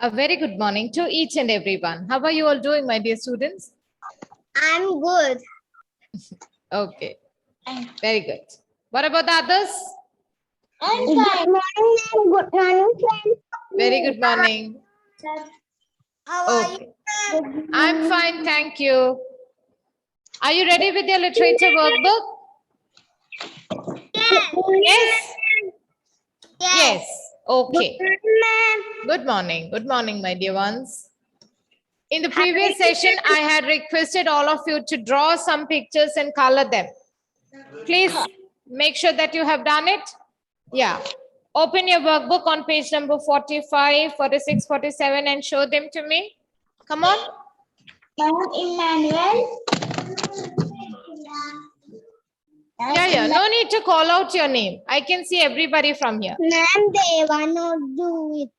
A very good morning to each and everyone. How are you all doing, my dear students? I'm good. Okay, very good. What about the others? I'm fine. Good morning, ma'am. Good morning, friends. Very good morning. How are you? Okay, I'm fine, thank you. Are you ready with your literature workbook? Yes? Yes. Okay. Good morning. Good morning, my dear ones. In the previous session, I had requested all of you to draw some pictures and color them. Please make sure that you have done it. Yeah. Open your workbook on page number 45, 46, 47 and show them to me. Come on. Emmanuel. Yeah. No need to call out your name. I can see everybody from here. Ma'am, they want to do it.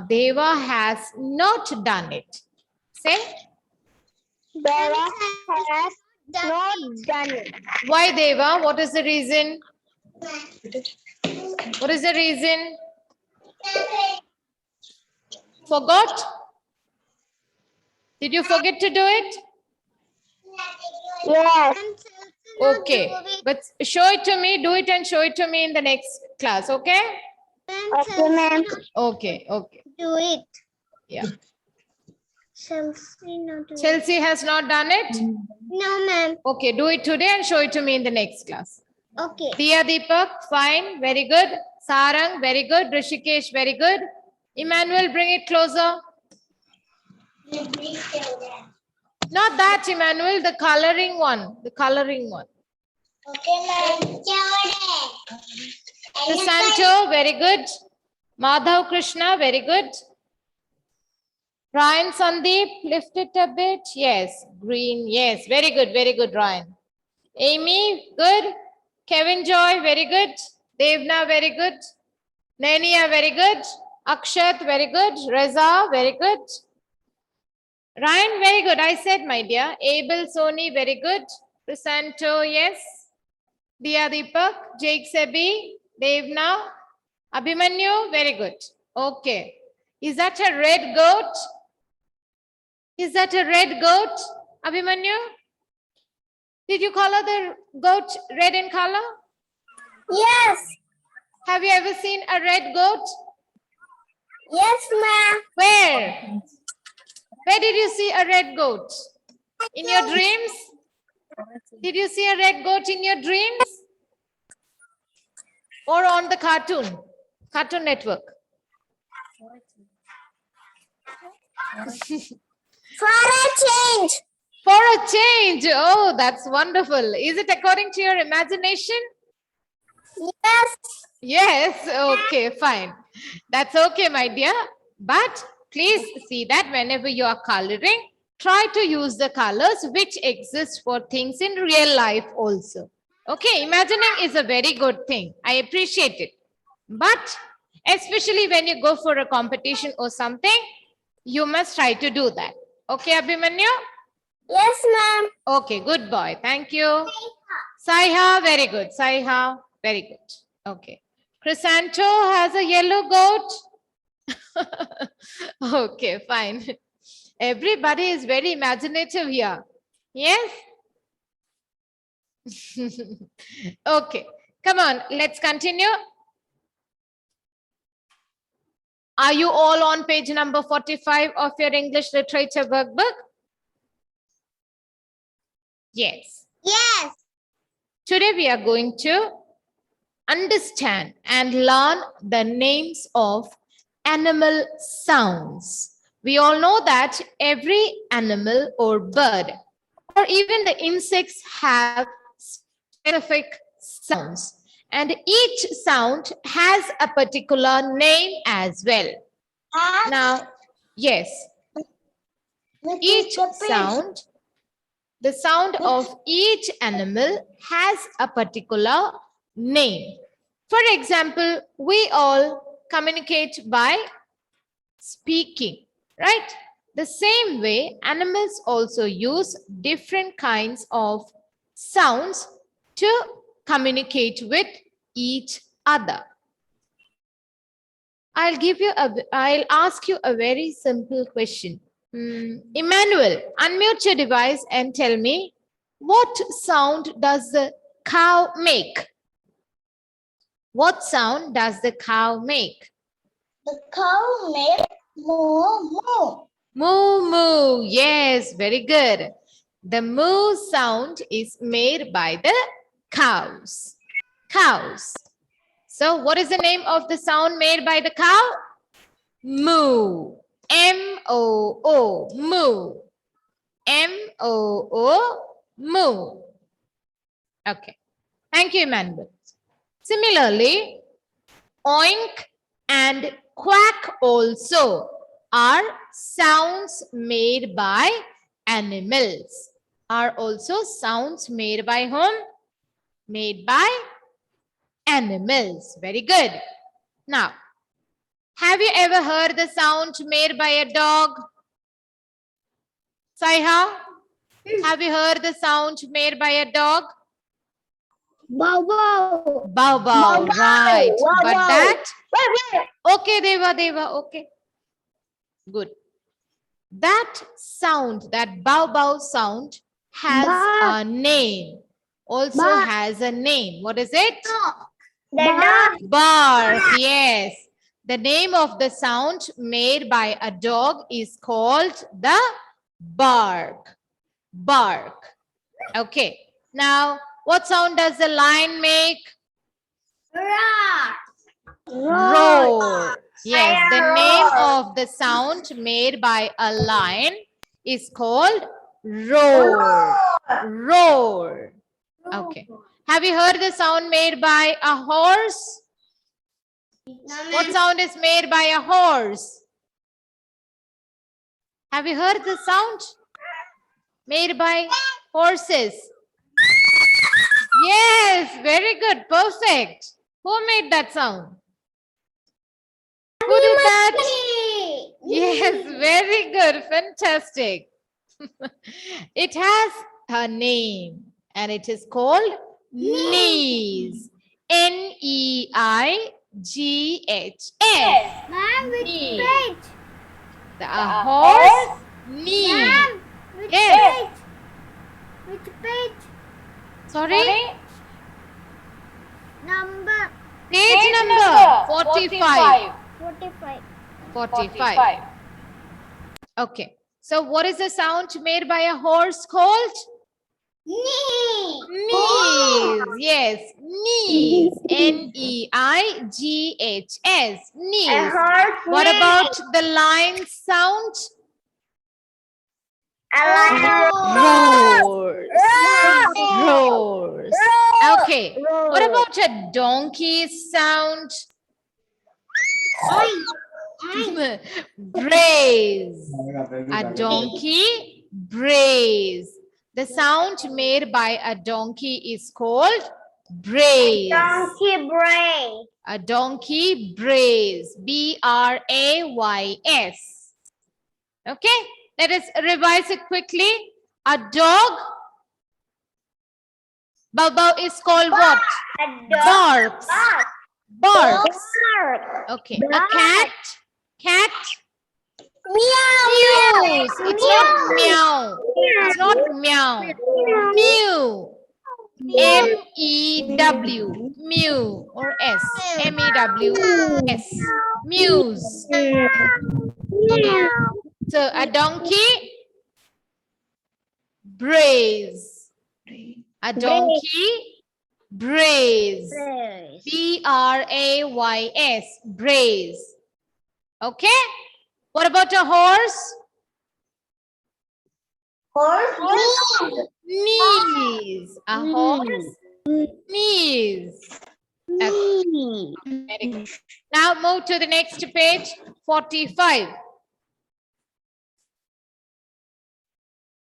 Deva has not done it. Say. Deva has not done it. Why, Deva? What is the reason? What is the reason? Forgot? Did you forget to do it? Yes. Okay. But show it to me. Do it and show it to me in the next class. Okay? Okay, ma'am. Okay. Do it. Yeah. Chelsea Chelsea has not done it? No, ma'am. Okay. Do it today and show it to me in the next class. Okay. Diya Deepak, fine. Very good. Sarang, very good. Rishikesh, very good. Emmanuel, bring it closer. Not that, Emmanuel, the coloring one. The coloring one. Okay, ma'am. Santo, very good. Madhav Krishna, very good. Ryan Sandeep, lift it a bit. Yes. Green, yes. Very good, Ryan. Amy, good. Kevin Joy, very good. Devna, very good. Nania, very good. Akshat, very good. Reza, very good. Ryan, very good. I said, my dear. Abel, Sony, very good. Crisanto, yes. Diya Deepak, Jake Sebi, Devna, Abhimanyu, very good. Okay. Is that a red goat? Is that a red goat, Abhimanyu? Did you color the goat red in color? Yes. Have you ever seen a red goat? Yes, ma'am. Where? Where did you see a red goat? In your dreams? Did you see a red goat in your dreams? Or on the Cartoon Network? For a change. For a change. Oh, that's wonderful. Is it according to your imagination? Yes. Yes. Okay, fine. That's okay, my dear. But please see that whenever you are coloring, try to use the colors which exist for things in real life also. Okay, imagining is a very good thing. I appreciate it. But especially when you go for a competition or something, you must try to do that. Okay, Abhimanyu? Yes, ma'am. Okay, good boy. Thank you. Saiha, very good. Saiha, very good. Okay. Chrysanto has a yellow goat. Okay, fine. Everybody is very imaginative here. Yes? Okay, come on, let's continue. Are you all on page number 45 of your English literature workbook? Yes. Yes. Today we are going to understand and learn the names of animal sounds. We all know that every animal or bird or even the insects have specific sounds, and each sound has a particular name as well. Now, yes, each sound, the sound of each animal has a particular name. For example, we all communicate by speaking, right? The same way, animals also use different kinds of sounds to communicate with each other. I'll ask you a very simple question. Emmanuel, unmute your device and tell me, what sound does the cow make? What sound does the cow make? The cow makes moo moo. Moo moo. Yes, very good. The moo sound is made by the cows. Cows. So what is the name of the sound made by the cow? Moo. M-O-O. Moo. M-O-O. Moo. Okay. Thank you, Emmanuel. Similarly, oink and quack also are sounds made by animals. Are also sounds made by whom? Made by animals. Very good. Now, have you ever heard the sound made by a dog? Saiha, have you heard the sound made by a dog? Bow bow. Bow bow, Bow bow. right. Bow But bow. that, Wait. okay, Deva, okay. Good. That sound, that bow bow sound has Bark. a name. Also Bark. has a name. What is it? The dog. Bark, yes. The name of the sound made by a dog is called the bark. Bark. Okay. Now, what sound does the lion make? Roar. Yes, the name of the sound made by a lion is called roar. Roar. Okay. Have you heard the sound made by a horse? What sound is made by a horse? Have you heard the sound made by horses? Yes, very good. Perfect. Who made that sound? Who did that? Yes, very good. Fantastic. It has a name and it is called knees. N-E-I-G-H-S. Ma'am, with Knee. page. The horse knee. Ma'am, with Yes. page. With page. Sorry? Number Page number 45. 45. 45. Okay. So what is the sound made by a horse called? Knee. Knees. Yes, knees. N-E-I-G-H-S. Knees. What about the lion sound? Roars. Roars. Okay. What about a donkey sound? Brays. A donkey brays. The sound made by a donkey is called brays. Donkey brain. A donkey brays. B-R-A-Y-S. Okay, let us revise it quickly. A dog, Baba, is called what? A dog. Barks. Barks. Bark. Okay, a cat. Cat Meow. mews. It's not meow. It's not meow. Mew. M-E-W. Mew or S. M-E-W-S. Mews. So a donkey brays. A donkey brays. B-R-A-Y-S. Brays. Okay. What about a horse? Horse. Knees. A horse. Knees. Okay. Very good. Now move to the next page, 45.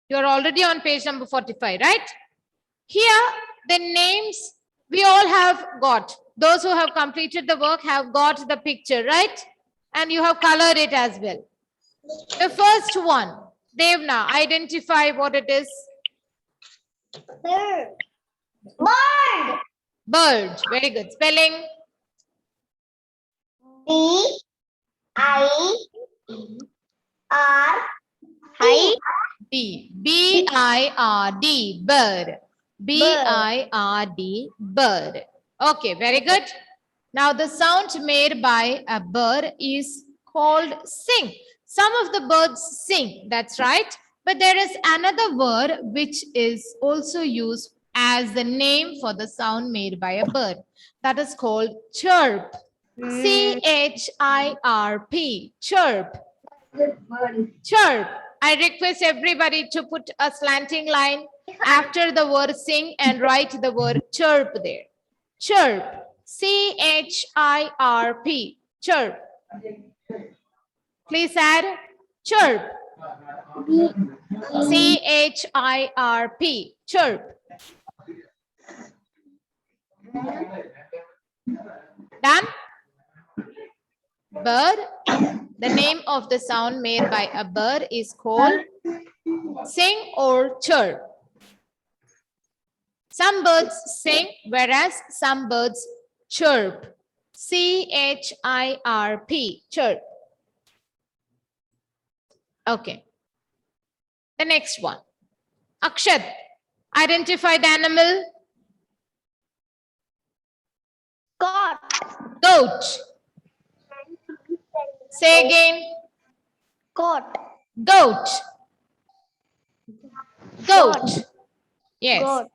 You're already on page number 45, right? Here, the names we all have got. Those who have completed the work have got the picture, right? And you have colored it as well. The first one, Devna, identify what it is. Bird. Bird. Very good. Spelling. R I D. B-I-R-D. Bird. B-I-R-D. Bird. Okay, very good. Now the sound made by a bird is called sing. Some of the birds sing, that's right. But there is another word which is also used as the name for the sound made by a bird. That is called chirp. C-H-I-R-P. Chirp. Chirp. I request everybody to put a slanting line after the word sing and write the word chirp there. Chirp. C-H-I-R-P. Chirp. Please add chirp. C-H-I-R-P. Chirp. Done? Bird. The name of the sound made by a bird is called sing or chirp. Some birds sing, whereas some birds chirp. C-H-I-R-P. Chirp. Okay. The next one. Akshat. Identify the animal. Goat. Goat. Say again. Goat. Goat. Goat. Yes. Goat.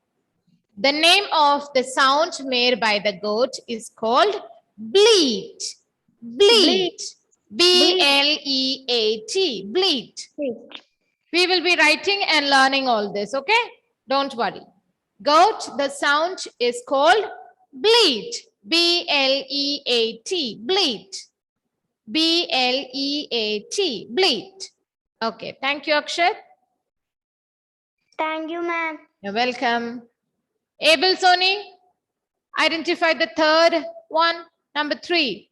The name of the sound made by the goat is called bleat. Bleat. B-L-E-A-T. Bleat. We will be writing and learning all this, okay? Don't worry. Goat, the sound is called bleat. B-L-E-A-T. Bleat. B-L-E-A-T. Bleat. Okay, thank you, Akshat. Thank you, ma'am. You're welcome. Abel Soni, identify the third one, number 3.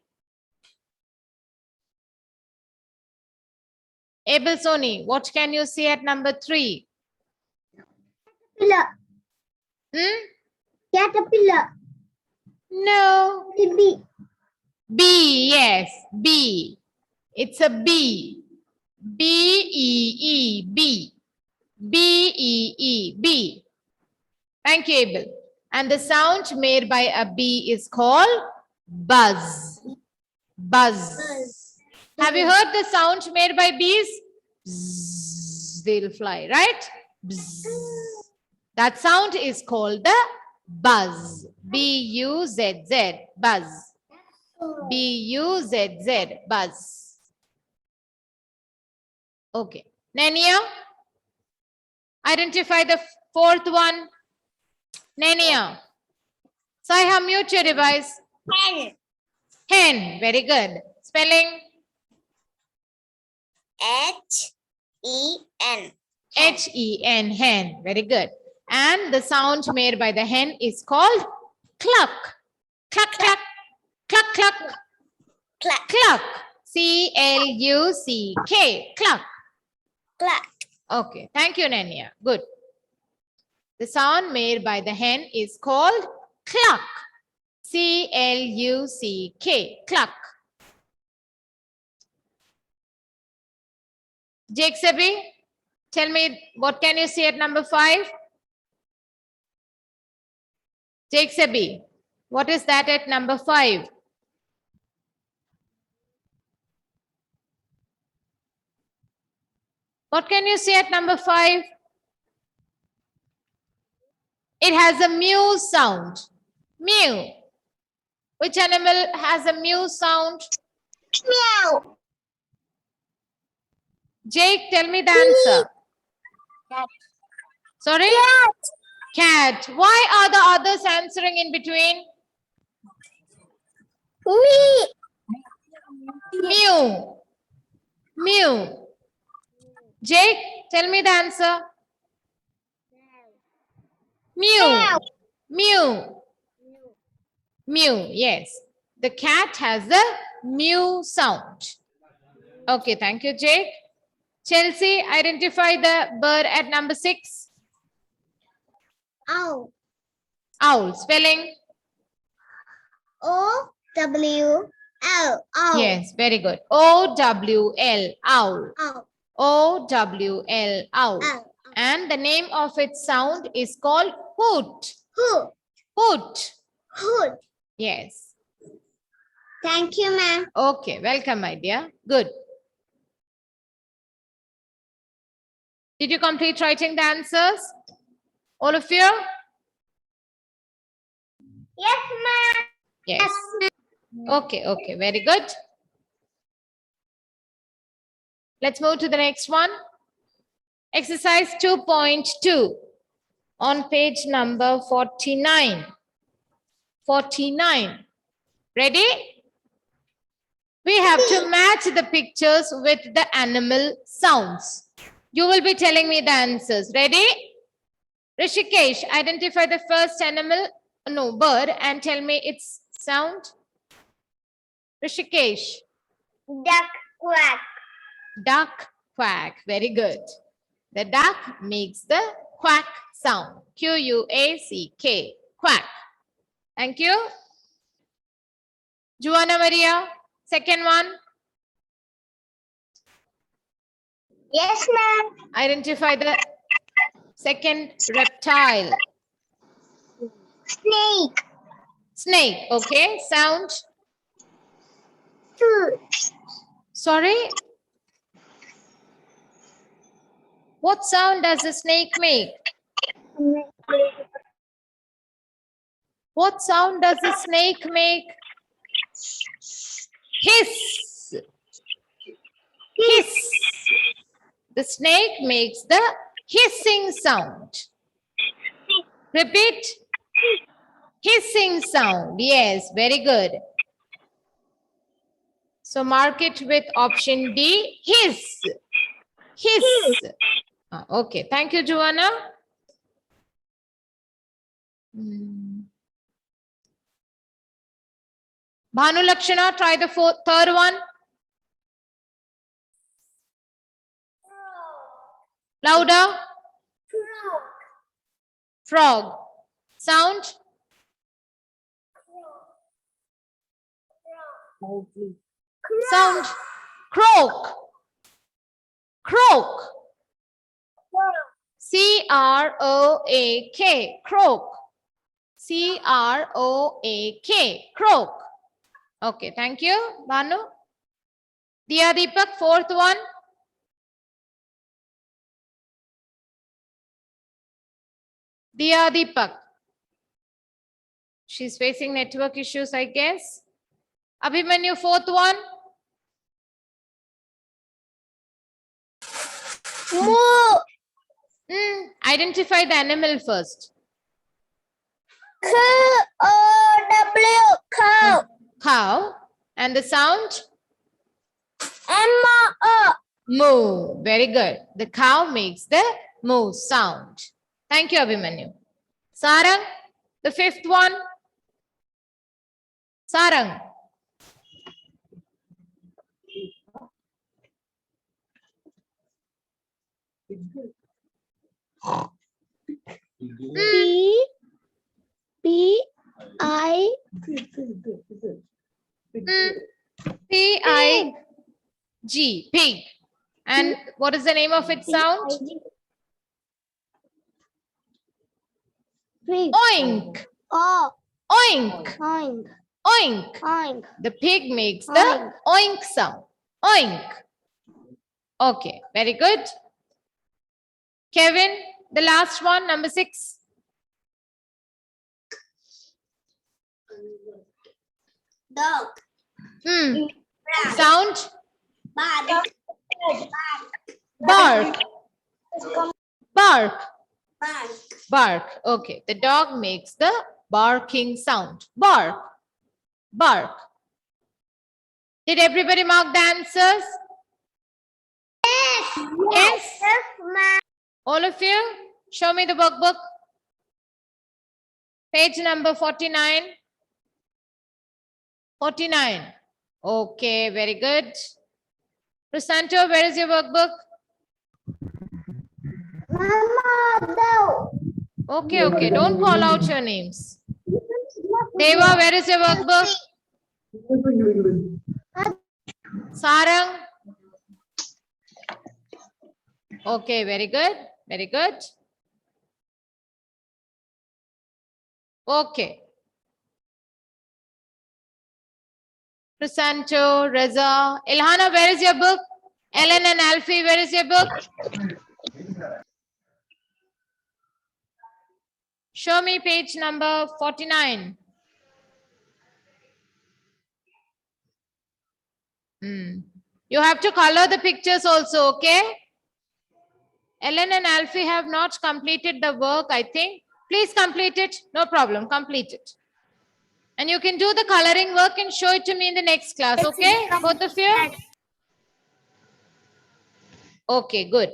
Abel Soni, what can you see at number 3? Caterpillar. Caterpillar. No. B. B, yes, B. It's a bee. B-E-E, bee. B-E-E, bee. Thank you, Abel. And the sound made by a bee is called buzz. Buzz. Have you heard the sound made by bees? Bzzz, they'll fly, right? Bzzz. That sound is called the buzz. B-U-Z-Z, buzz. B-U-Z-Z, buzz. Okay. Nania, identify the fourth one. Nania. Saiha, mute your device. Hen. Hen. Very good. Spelling? H-E-N. H-E-N. Hen. Very good. And the sound made by the hen is called cluck. Cluck, cluck. Cluck, cluck. Cluck. Cluck. C-L-U-C-K. Cluck. Cluck. Okay. Thank you, Nania. Good. The sound made by the hen is called cluck. C-L-U-C-K. Cluck. Jake Sebi, tell me what can you see at number 5? Jake Sebi, what is that at number 5? What can you see at number 5? It has a mew sound. Mew. Which animal has a mew sound? Meow. Jake, tell me the answer. Cat. Sorry? Cat. Why are the others answering in between? Me. Mew. Mew. Jake, tell me the answer. Mew. Mew. Mew. Yes. The cat has the mew sound. Okay, thank you, Jake. Chelsea, identify the bird at number 6. Owl. Owl. Spelling? O-W-L. Owl. Yes, very good. O-W-L. Owl. Owl. O-W-L, owl. Owl. And the name of its sound is called hoot. Hood. Hoot. Hood. Yes. Thank you, ma'am. Okay, welcome, my dear. Good. Did you complete writing the answers? All of you? Yes, ma'am. Yes. Okay, okay, very good. Let's move to the next one. Exercise 2.2 on page number 49. 49. Ready? We have to match the pictures with the animal sounds. You will be telling me the answers. Ready? Rishikesh, identify the first animal, no, bird, and tell me its sound. Rishikesh. Duck quack. Duck quack. Very good. The duck makes the quack sound. Q-U-A-C-K. Quack. Thank you. Joanna Maria, second one. Yes, ma'am. Identify the second reptile. Snake. Snake. Okay. Sound. Two. Sorry. What sound does a snake make? What sound does a snake make? Hiss. Hiss. The snake makes the hissing sound. Repeat. Hissing sound. Yes, very good. So mark it with option D. Hiss. Hiss. Okay, thank you, Joanna. Bhanu Lakshana, try the third one. Louder. Frog. Sound. Sound. Croak. Croak. C-R-O-A-K. Croak. C-R-O-A-K. Croak. Okay, thank you, Bhanu. Diya Deepak, fourth one. Diya Deepak. She's facing network issues, I guess. Abhimanyu, fourth one. Moo. Identify the animal first. Cow. Cow. Cow. And the sound? M-O. Moo. Very good. The cow makes the moo sound. Thank you, Abhimanyu. Sarang, the fifth one. Sarang. P-I-G. Pig. And what is the name of its sound? Oink. Oh. Oink. Oink. Oink. Oink. The pig makes the oink sound. Oink. Okay, very good. Kevin, the last one, number 6. Dog. Sound. Bark. Bark. Bark. Bark. Bark. Okay, the dog makes the barking sound. Bark. Bark. Did everybody mark the answers? Yes. Yes. Yes, ma'am. All of you, show me the workbook. Page number 49. 49. Okay, very good. Rosanto, where is your workbook? Mama, no. Okay, okay. Don't call out your names. Deva, where is your workbook? Sarang? Okay, very good. Very good. Okay. Prasanto, Reza, Ilhana, where is your book? Ellen and Alfie, where is your book? Show me page number 49. You have to color the pictures also, okay? Ellen and Alfie have not completed the work, I think. Please complete it. No problem. Complete it. And you can do the coloring work and show it to me in the next class, okay? Both of you? Okay, good.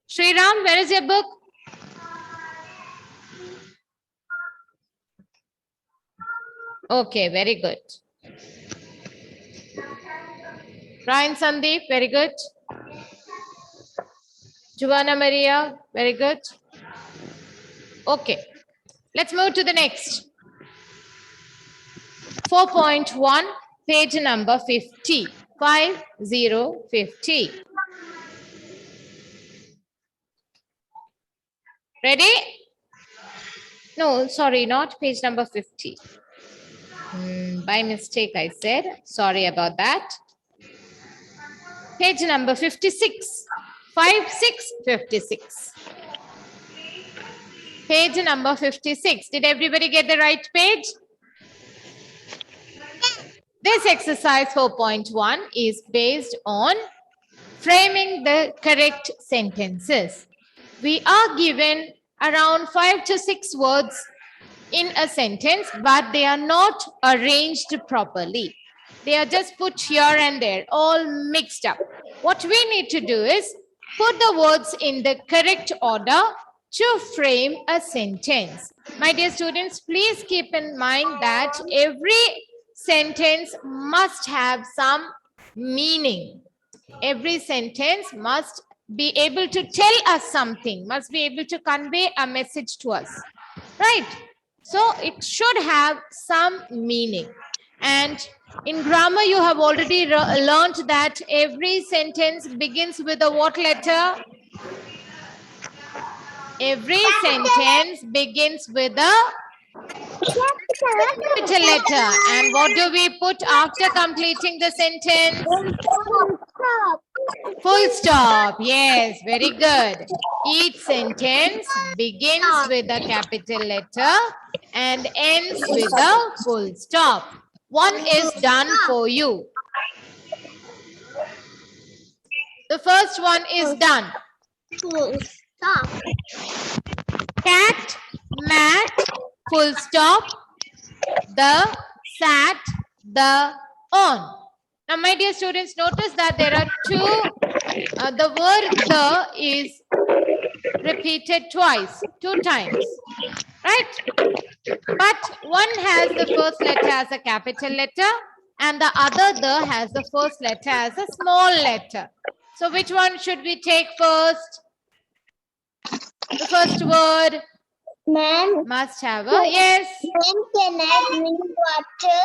Sriram, where is your book? Okay, very good. Ryan Sandeep, very good. Giovanna Maria, very good. Okay, let's move to the next. 4.1, page number 50. 50. Ready? No, sorry, not page number 50. By mistake, I said. Sorry about that. Page number 56. 56. Page number 56. Did everybody get the right page? This exercise 4.1 is based on framing the correct sentences. We are given around 5 to 6 words in a sentence, but they are not arranged properly. They are just put here and there, all mixed up. What we need to do is put the words in the correct order to frame a sentence. My dear students, please keep in mind that every sentence must have some meaning. Every sentence must be able to tell us something, must be able to convey a message to us, right? So it should have some meaning. And in grammar, you have already learned that every sentence begins with a what letter? Every sentence begins with a capital letter. And what do we put after completing the sentence? Full stop. Yes, very good. Each sentence begins with a capital letter and ends with a full stop. One is done for you. The first one is done. Full stop. Cat, mat, full stop, the, sat, the, on. Now, my dear students, notice that there are the word the is repeated twice, 2 times, right? But one has the first letter as a capital letter and the other the has the first letter as a small letter. So which one should we take first? The first word Man, must have a, yes. when can I drink water?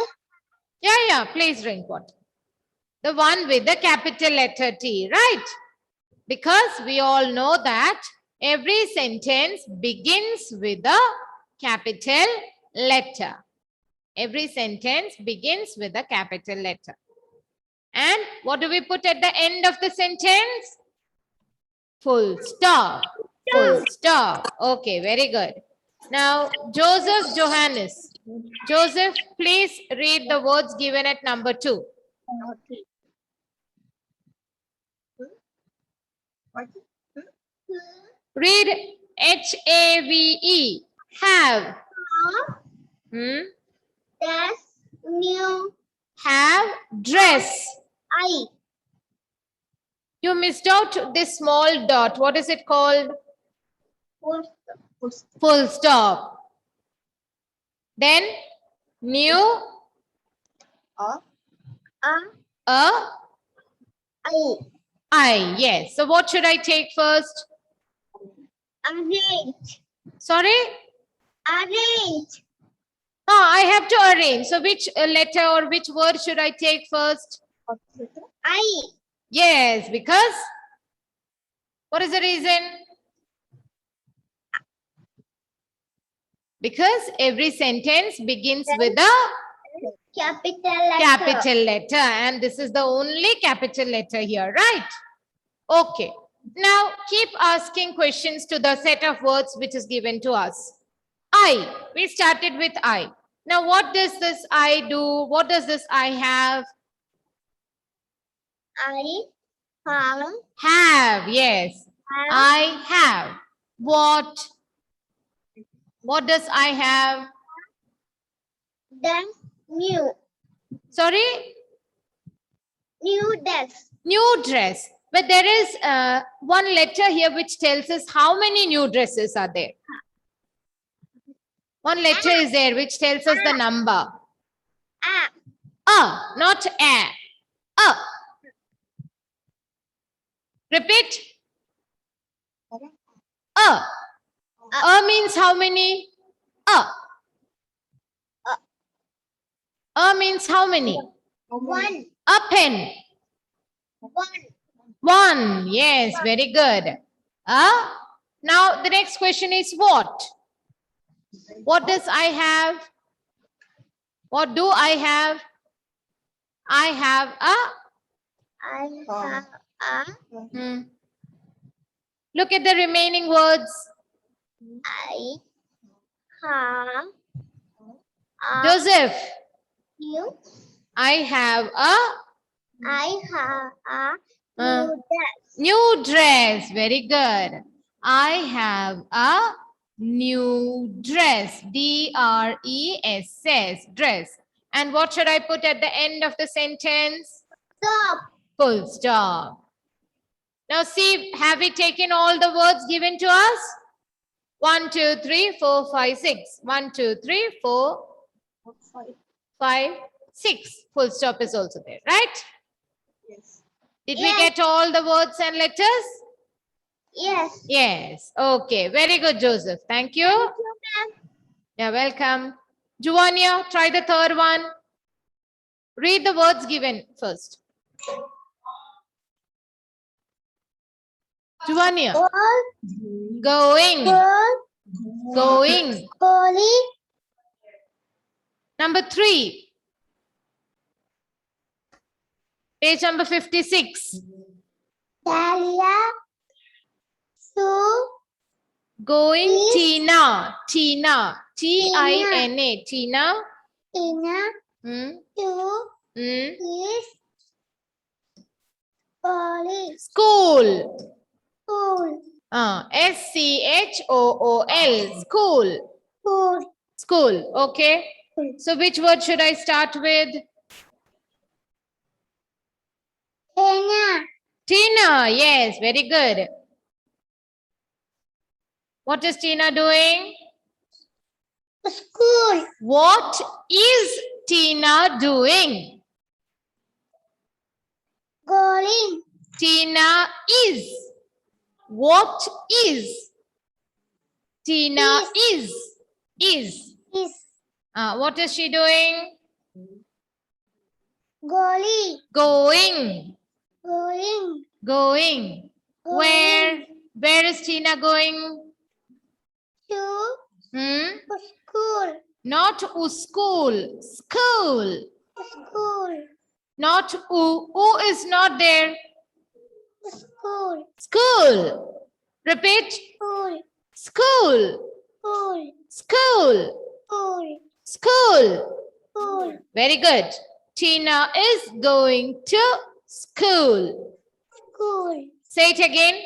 Yeah, please drink water. The one with the capital letter T, right? Because we all know that every sentence begins with a capital letter. Every sentence begins with a capital letter. And what do we put at the end of the sentence? Full stop. Full stop. Okay, very good. Now, Joseph Johannes. Joseph, please read the words given at number 2. Read H-A-V-E. Have. That's new. Have. Dress. I. You missed out this small dot. What is it called? Full stop. Then new. I. Yes. So what should I take first? Arrange. Sorry? Arrange. I have to arrange. So which letter or which word should I take first? I. Yes, because What is the reason? Because every sentence begins with a capital letter, and this is the only capital letter here, right? Okay. Now keep asking questions to the set of words which is given to us. I. We started with I. Now what does this I do? What does this I have? Have, yes. I have. What? What does I have? New Sorry? desk. New dress. But there is one letter here which tells us how many new dresses are there. One letter is there which tells us the number. Not a. Repeat. Means how many? Means how many? One. A pen. One. Yes, very good. Now the next question is what? What does I have? What do I have? I have a. I have Look at the remaining words. I have Joseph, new. I have I have a new desk. new dress. Very good. I have a new dress. D-R-E-S-S. Dress. And what should I put at the end of the sentence? Stop. Full stop. Now see, have we taken all the words given to us? 1, 2, 3, 4, 5, 6. 1, 2, 3, 4, 5, 6. Full stop is also there, right? Yes. Did we get all the words and letters? Yes. Yes. Okay. Very good, Joseph. Thank you. You're welcome. Giovannia, try the third one. Read the words given first. Giovannia. Going. Going. Going. Number 3. Page number 56. Dahlia. Sue. Going. Is. Tina. Tina. T-I-N-A. Tina. Tina. Hmm. Sue. Hmm. Is. Going. School. School. S-C-H-O-O-L. School. School. School. Okay. So which word should I start with? Tina. Tina. Yes, very good. What is Tina doing? School. What is Tina doing? Going. Tina is. What is? Tina is. Is. Is. What is she doing? Going. Going. Going. Going. Where? Where is Tina going? To Hmm? school. Not school. School. School. Not oo. Oo is not there. School. School. Repeat. School. School. School. School. School. School. School. Very good. Tina is going to school. School. Say it again.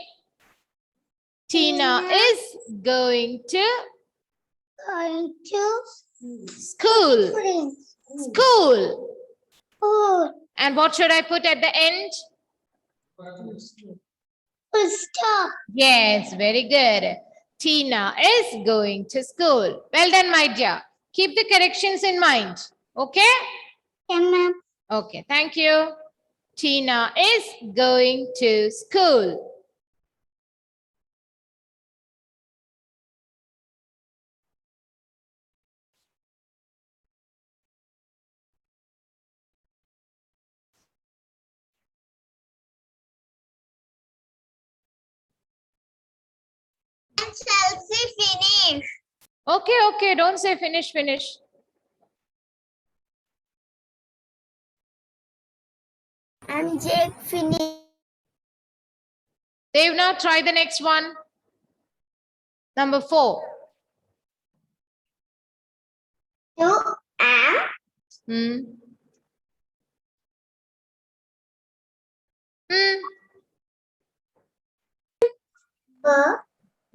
Tina Tina is going to Going to school. school. School. School. And what should I put at the end? Full stop. Yes, very good. Tina is going to school. Well done, my dear. Keep the corrections in mind. Okay? Okay, ma'am. Okay, thank you. Tina is going to school. Chelsea finish. Okay, don't say finish. I'm Jake finish. They've now try the next one. Number 4. You am Hmm. Hmm. the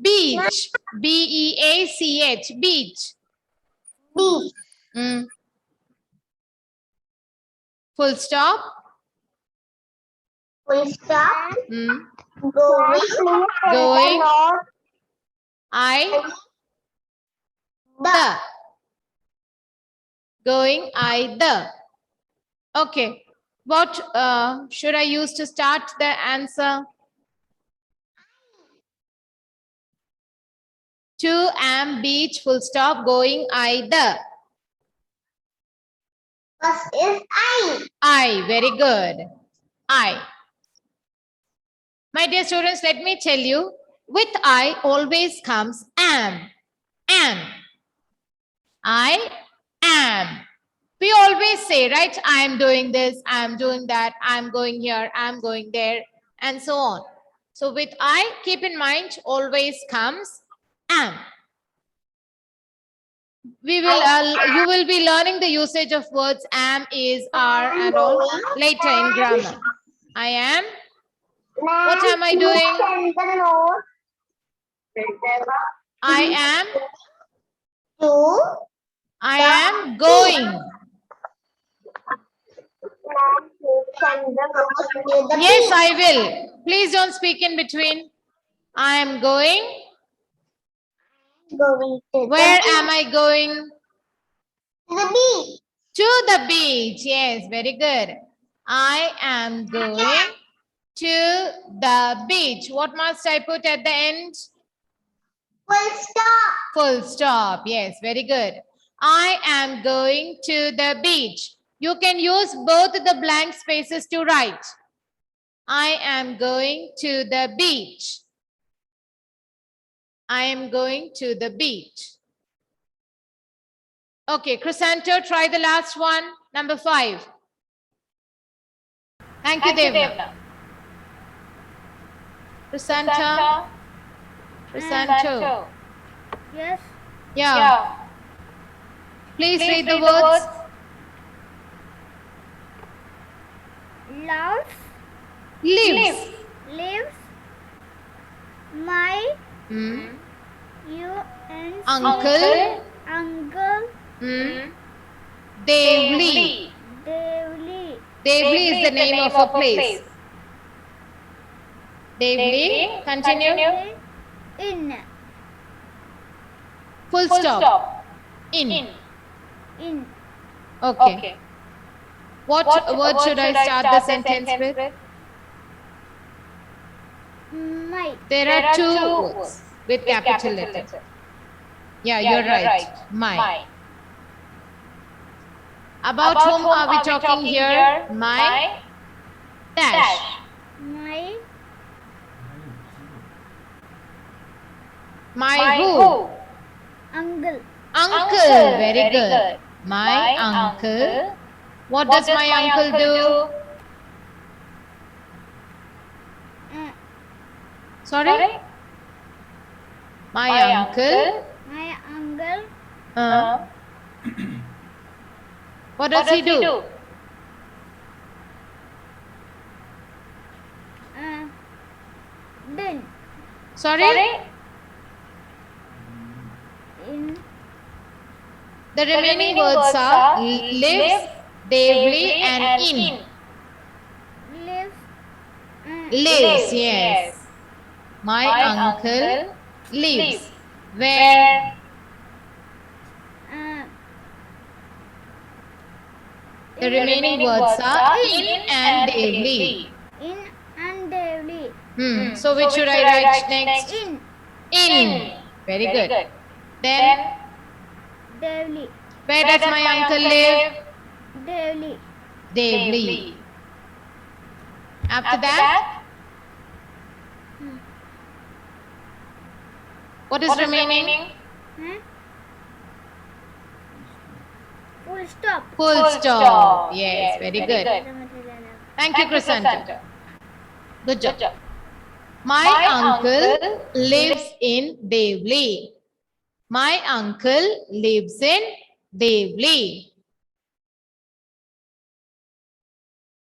Beach. B-E-A-C-H. Beach. beach. Hmm. Full stop. Full stop. Hmm. Going. I. The. The. Going. I. The. Okay. What should I use to start the answer? To, am, beach, full stop, going, I, the. First is I. I, very good. I. My dear students, let me tell you, with I always comes am. Am. I am. We always say, right? I am doing this, I am doing that, I am going here, I am going there, and so on. So with I, keep in mind, always comes am. We will, you will be learning the usage of words am, is, are, and all later in grammar. I am. What am I doing? I am. To. I am going. Yes, I will. Please don't speak in between. I am going. Going to Where am I going? the beach. To the beach. Yes, very good. I am going to the beach. What must I put at the end? Full stop. Full stop. Yes, very good. I am going to the beach. You can use both the blank spaces to write. I am going to the beach. I am going to the beach. Okay, Chrysanto, try the last one. Number 5. Thank you, Devna. Chrysanto. Chrysanto. Yes. Yeah. Please read the words. Loves. Lives. Lives. My. Hmm. You and Uncle. uncle. Devli. Devli. Devli is the name of a place. Devli. Continue. In. Full stop. In. In. Okay. What word should I start the sentence with? My. There are 2 words with capital letter. Yeah, you're right. My. About whom are we talking here? My dash. My. My who? Uncle. Uncle. Very good. My uncle. What does my uncle do? Sorry? My uncle. My uncle. What does he do? Din. Sorry? In. The remaining words are lives, Devli, and in. Lives. Lives, yes. My uncle lives. Where? The remaining words are in and Devli. In and Devli. So which should I write next? In. In. Very good. Then, Devli. where does my uncle live? Devli. Devli. After that, What is remaining? Full stop. Full stop. Yes, very good. Thank you, Crescenta. Good job. My uncle lives in Devli. My uncle lives in Devli.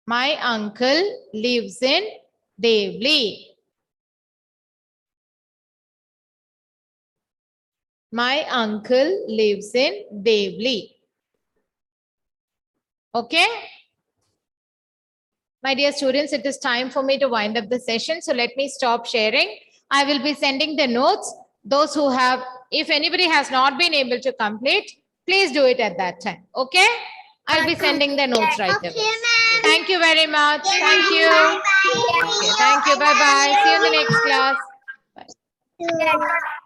My uncle lives in Devli. My uncle lives in Devli. Okay? My dear students, it is time for me to wind up the session. So let me stop sharing. I will be sending the notes. Those who have, if anybody has not been able to complete, please do it at that time. Okay? I'll be sending the notes right away. Thank you very much. Thank you. Okay, thank you. Bye-bye. See you in the next class. Bye. Bye.